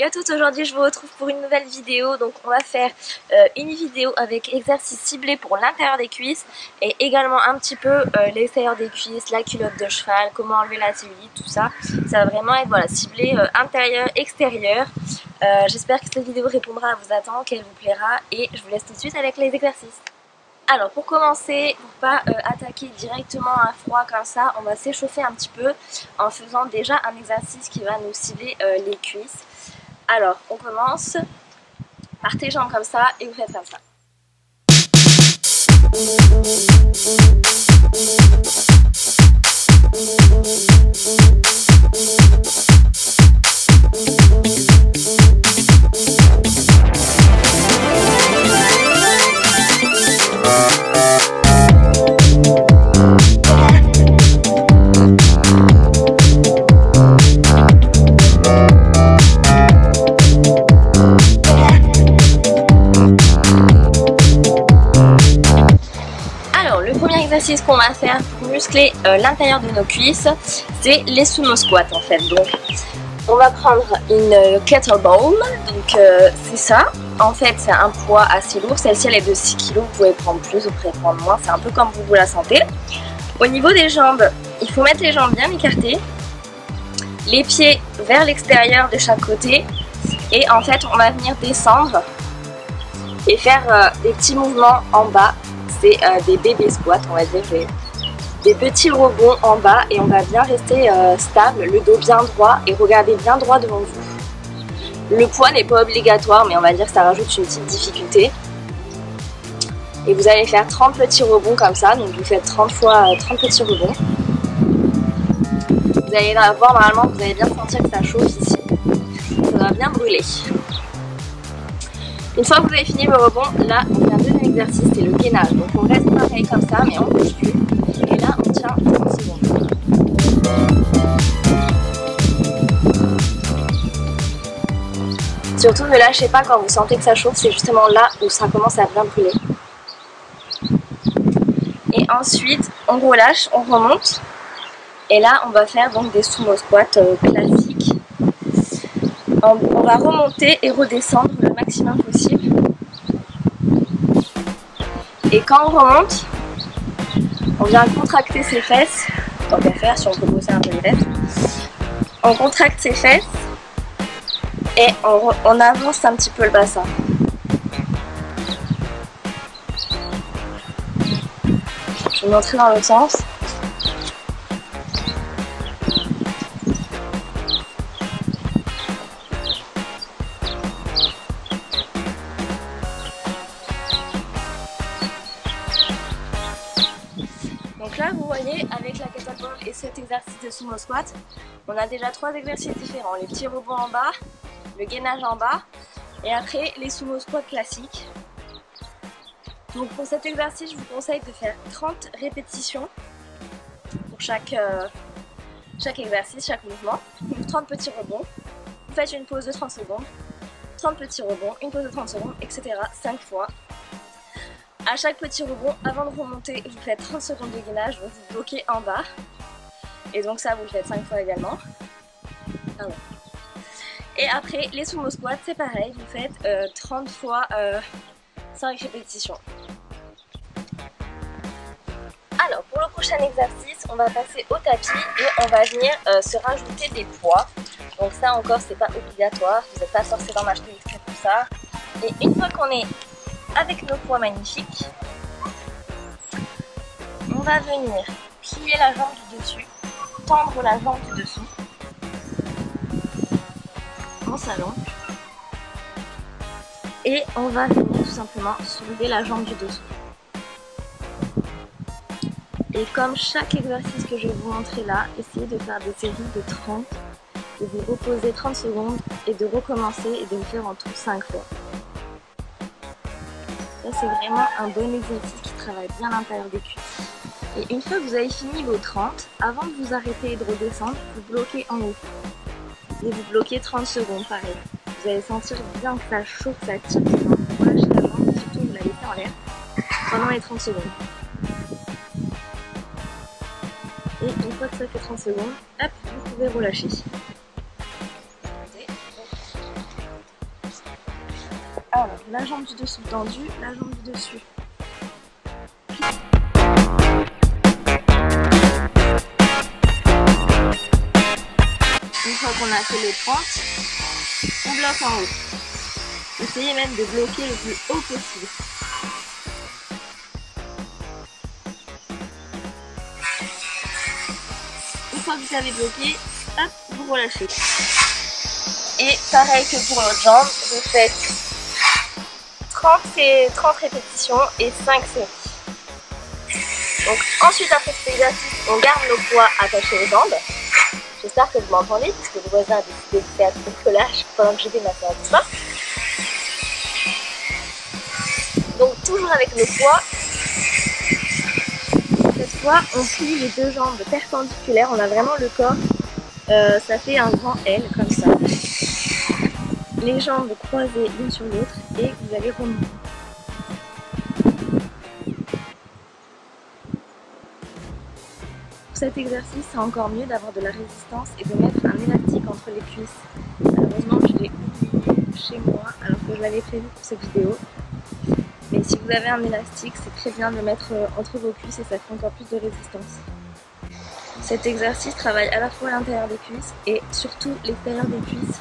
Salut à toutes, aujourd'hui je vous retrouve pour une nouvelle vidéo. Donc on va faire une vidéo avec exercices ciblés pour l'intérieur des cuisses et également un petit peu l'extérieur des cuisses, la culotte de cheval, comment enlever la cellulite, tout ça. Ça va vraiment être ciblé intérieur, extérieur. J'espère que cette vidéo répondra à vos attentes, qu'elle vous plaira et je vous laisse tout de suite avec les exercices. Alors pour commencer, pour pas attaquer directement un froid comme ça, on va s'échauffer un petit peu en faisant déjà un exercice qui va nous cibler les cuisses. Alors on commence par tes jambes comme ça et vous faites comme ça. L'exercice qu'on va faire pour muscler l'intérieur de nos cuisses, c'est les sumo squats en fait. Donc on va prendre une kettlebell, donc c'est ça. En fait c'est un poids assez lourd, celle-ci elle est de 6 kg, vous pouvez prendre plus, vous pouvez prendre moins, c'est un peu comme vous la sentez. Au niveau des jambes, il faut mettre les jambes bien écartées, les pieds vers l'extérieur de chaque côté et en fait on va venir descendre et faire des petits mouvements en bas. C'est des bébés squats, on va dire, des petits rebonds en bas et on va bien rester stable, le dos bien droit et regarder bien droit devant vous. Le poids n'est pas obligatoire mais on va dire que ça rajoute une petite difficulté. Et vous allez faire 30 petits rebonds comme ça, donc vous faites 30 fois 30 petits rebonds. Vous allez voir normalement, vous allez bien sentir que ça chauffe ici, ça va bien brûler. Une fois que vous avez fini vos rebonds, là on fait un deuxième exercice, c'est le gainage. Donc on reste pareil comme ça, mais on ne bouge plus. Et là on tient 30 secondes. Surtout ne lâchez pas quand vous sentez que ça chauffe, c'est justement là où ça commence à bien brûler. Et ensuite on relâche, on remonte. Et là on va faire donc des sumo squats classiques. On va remonter et redescendre le maximum possible. Et quand on remonte, on vient contracter ses fesses. Tant qu'à faire, si on peut bosser un peu les fesses. On contracte ses fesses et on avance un petit peu le bassin. Je vais montrer dans l'autre sens. Donc là vous voyez avec la kettlebell et cet exercice de sumo squat, on a déjà 3 exercices différents. Les petits rebonds en bas, le gainage en bas et après les sumo squats classiques. Donc pour cet exercice je vous conseille de faire 30 répétitions pour chaque exercice, chaque mouvement. 30 petits rebonds, vous faites une pause de 30 secondes, 30 petits rebonds, une pause de 30 secondes, etc. 5 fois. À chaque petit rebond, avant de remonter, vous faites 30 secondes de gainage, donc vous bloquez en bas. Et donc ça, vous le faites 5 fois également. Ah ouais. Et après, les sumo squats, c'est pareil, vous faites 30 fois 5 répétitions. Alors, pour le prochain exercice, on va passer au tapis et on va venir se rajouter des poids. Donc ça encore, c'est pas obligatoire, vous n'êtes pas forcé d'en acheter exprès pour ça. Et une fois qu'on est avec nos poids magnifiques, on va venir plier la jambe du dessus, tendre la jambe du dessous, on s'allonge et on va venir tout simplement soulever la jambe du dessous. Et comme chaque exercice que je vais vous montrer là, essayez de faire des séries de 30, de vous reposer 30 secondes et de recommencer et de le faire en tout 5 fois. Ça c'est vraiment un bon exercice qui travaille bien l'intérieur des cuisses. Et une fois que vous avez fini vos 30, avant de vous arrêter et de redescendre, vous bloquez en haut. Et vous bloquez 30 secondes pareil. Vous allez sentir bien que ça chauffe, ça tire, vous relâchez la jambe, surtout vous la laissez en l'air pendant les 30 secondes. Et une fois que ça fait 30 secondes, hop, vous pouvez relâcher. la jambe du dessous tendue, la jambe du dessus. Une fois qu'on a fait les 30, on bloque en haut. Essayez même de bloquer le plus haut possible. Une fois que vous avez bloqué, hop, vous relâchez. Et pareil que pour l'autre jambe, vous faites 30 répétitions et 5 séries. Donc ensuite, après cet exercice, on garde nos poids attachés aux jambes. J'espère que vous m'entendez puisque le voisin a décidé de faire du collage pendant que je fais ma séance de sport. Donc toujours avec le poids. Cette fois, on plie les deux jambes perpendiculaires. On a vraiment le corps. Ça fait un grand L comme ça. Les jambes croisées l'une sur l'autre et vous allez remonter. Pour cet exercice, c'est encore mieux d'avoir de la résistance et de mettre un élastique entre les cuisses. Malheureusement, je l'ai oublié chez moi alors que je l'avais prévu pour cette vidéo. Mais si vous avez un élastique, c'est très bien de le mettre entre vos cuisses et ça fait encore plus de résistance. Cet exercice travaille à la fois l'intérieur des cuisses et surtout l'extérieur des cuisses.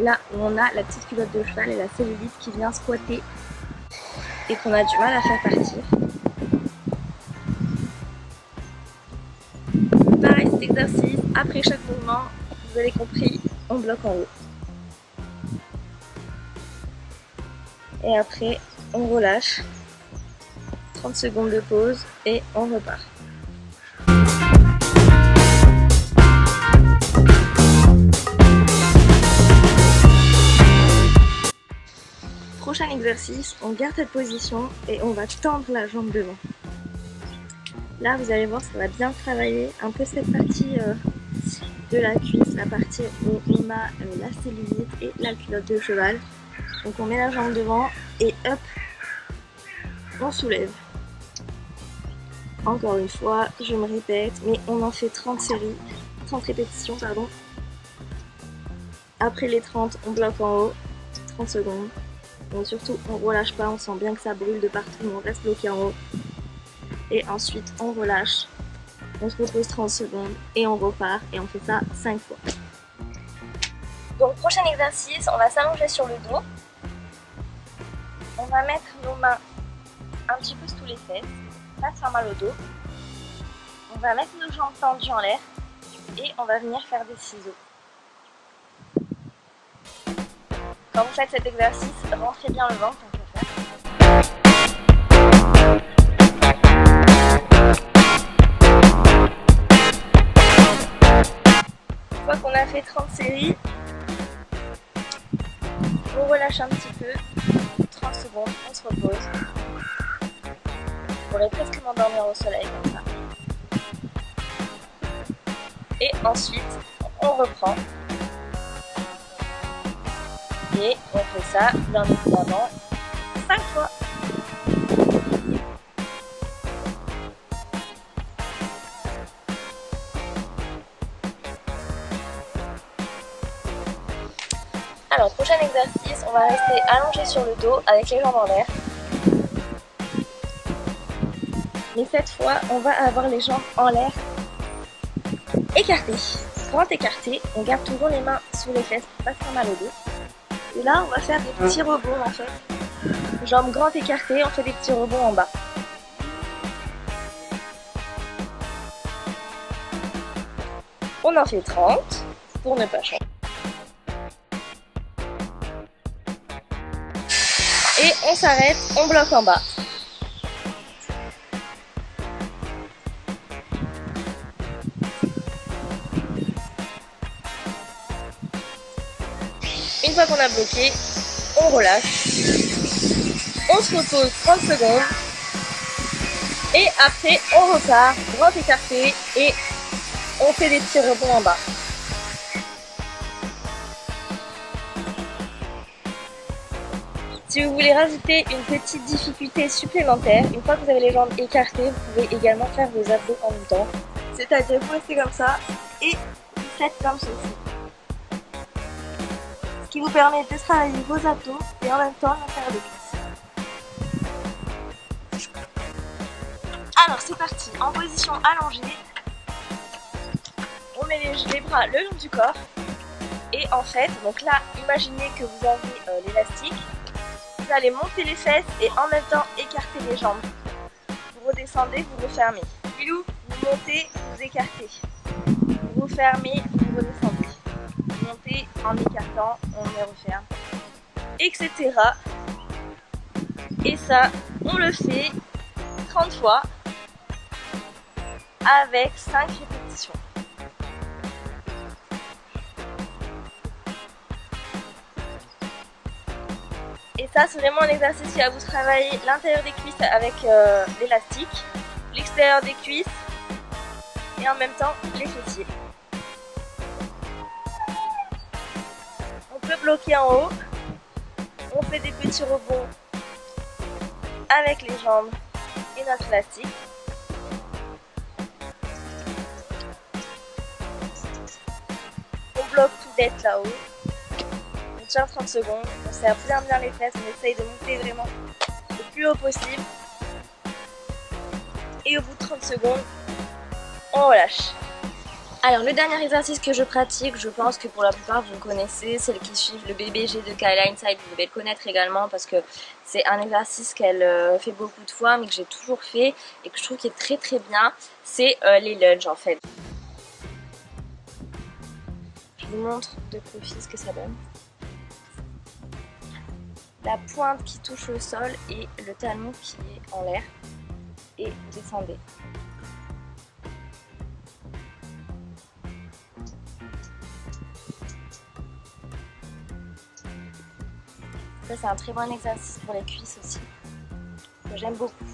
Là où on a la petite culotte de cheval et la cellulite qui vient squatter et qu'on a du mal à faire partir. Pareil, cet exercice, après chaque mouvement, vous avez compris, on bloque en haut. Et après, on relâche. 30 secondes de pause et on repart. Prochain exercice, on garde cette position et on va tendre la jambe devant. Là, vous allez voir, ça va bien travailler un peu cette partie de la cuisse, la partie où on a la cellulite et la culotte de cheval. Donc on met la jambe devant et hop, on soulève. Encore une fois, je me répète, mais on en fait 30 séries, 30 répétitions, pardon. Après les 30, on bloque en haut, 30 secondes. Donc surtout, on relâche pas, on sent bien que ça brûle de partout, mais on reste bloqué en haut. Et ensuite, on relâche, on se repose 30 secondes et on repart et on fait ça 5 fois. Donc prochain exercice, on va s'allonger sur le dos. On va mettre nos mains un petit peu sous les fesses, pas se faire mal au dos. On va mettre nos jambes tendues en l'air et on va venir faire des ciseaux. Quand vous faites cet exercice, rentrez bien le ventre, on peut faire. Une fois qu'on a fait 30 séries, on relâche un petit peu, 30 secondes, on se repose. On pourrait presque m'endormir au soleil comme ça. Et ensuite, on reprend. Et on fait ça, bien évidemment, 5 fois. Alors, prochain exercice, on va rester allongé sur le dos avec les jambes en l'air. Mais cette fois, on va avoir les jambes en l'air écartées. Grand écarté, on garde toujours les mains sous les fesses pour pas se faire mal au dos. Et là, on va faire des petits rebonds en fait. Jambes grandes écartées, on fait des petits rebonds en bas. On en fait 30 pour ne pas changer. Et on s'arrête, on bloque en bas. Une fois qu'on a bloqué, on relâche. On se repose 30 secondes. Et après, on repart, grand écarté, et on fait des petits rebonds en bas. Si vous voulez rajouter une petite difficulté supplémentaire, une fois que vous avez les jambes écartées, vous pouvez également faire vos abdos en même temps. C'est-à-dire vous restez comme ça et vous faites comme ceci. qui vous permet de travailler vos abdos et en même temps l'intérieur des cuisses. Alors c'est parti, en position allongée, on met les bras le long du corps et en fait, donc là, imaginez que vous avez l'élastique, vous allez monter les fesses et en même temps écarter les jambes. Vous redescendez, vous refermez. Pilou, vous montez, vous écartez. Vous refermez, vous redescendez. Vous montez en écartant, on les referme. Etc. Et ça, on le fait 30 fois avec 5 répétitions. Et ça, c'est vraiment un exercice qui va vous travailler l'intérieur des cuisses avec l'élastique, l'extérieur des cuisses et en même temps les fessiers. On peut bloquer en haut, on fait des petits rebonds avec les jambes et notre élastique. On bloque tout d'être là-haut. On tient 30 secondes, on serre bien les fesses, on essaye de monter vraiment le plus haut possible. Et au bout de 30 secondes, on relâche. Alors le dernier exercice que je pratique, je pense que pour la plupart vous le connaissez, celles qui suivent le BBG de Kayla Inside, vous devez le connaître également parce que c'est un exercice qu'elle fait beaucoup de fois mais que j'ai toujours fait et que je trouve qui est très bien, c'est les lunges en fait. Je vous montre de profil ce que ça donne. La pointe qui touche le sol et le talon qui est en l'air et descendez. Ça c'est un très bon exercice pour les cuisses aussi, que j'aime beaucoup.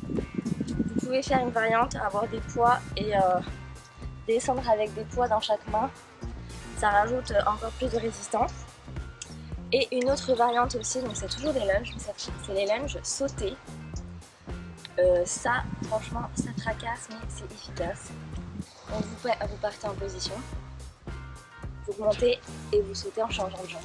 Vous pouvez faire une variante, avoir des poids et descendre avec des poids dans chaque main. Ça rajoute encore plus de résistance. Et une autre variante aussi, donc c'est toujours des lunges, c'est les lunges sautés. Ça, franchement, ça tracasse, mais c'est efficace. Donc vous partez en position, vous montez et vous sautez en changeant de jambe.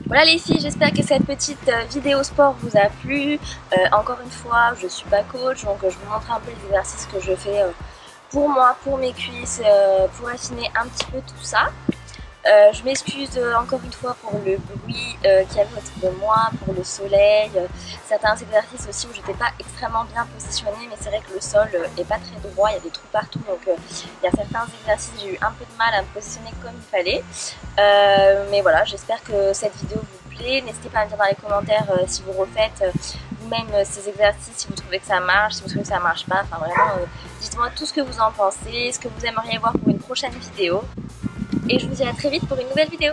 Voilà les filles, j'espère que cette petite vidéo sport vous a plu. Encore une fois, je suis pas coach, donc je vous montre un peu les exercices que je fais pour moi, pour mes cuisses, pour affiner un petit peu tout ça. Je m'excuse encore une fois pour le bruit qu'il y avait autour de moi, pour le soleil, certains exercices aussi où j'étais pas extrêmement bien positionnée, mais c'est vrai que le sol est pas très droit, il y a des trous partout, donc il y a certains exercices j'ai eu un peu de mal à me positionner comme il fallait. Mais voilà, j'espère que cette vidéo vous plaît. N'hésitez pas à me dire dans les commentaires si vous refaites vous-même ces exercices, si vous trouvez que ça marche, si vous trouvez que ça marche pas, enfin vraiment dites-moi tout ce que vous en pensez, ce que vous aimeriez voir pour une prochaine vidéo. Et je vous dis à très vite pour une nouvelle vidéo.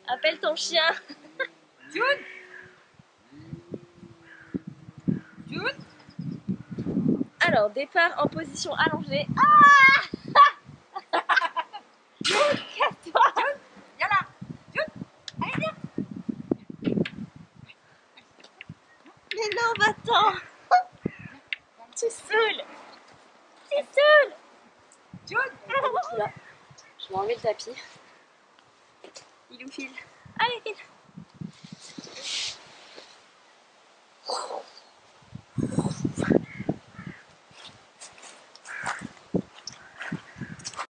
Appelle ton chien. Jude. Jude. Alors, départ en position allongée. Jude, casse-toi. Jude, viens là. Jude, allez viens. Mais non, va-t'en. Tu saoules. Tu saoules. Jude. Je vais enlever le tapis. Il nous file. Allez, file.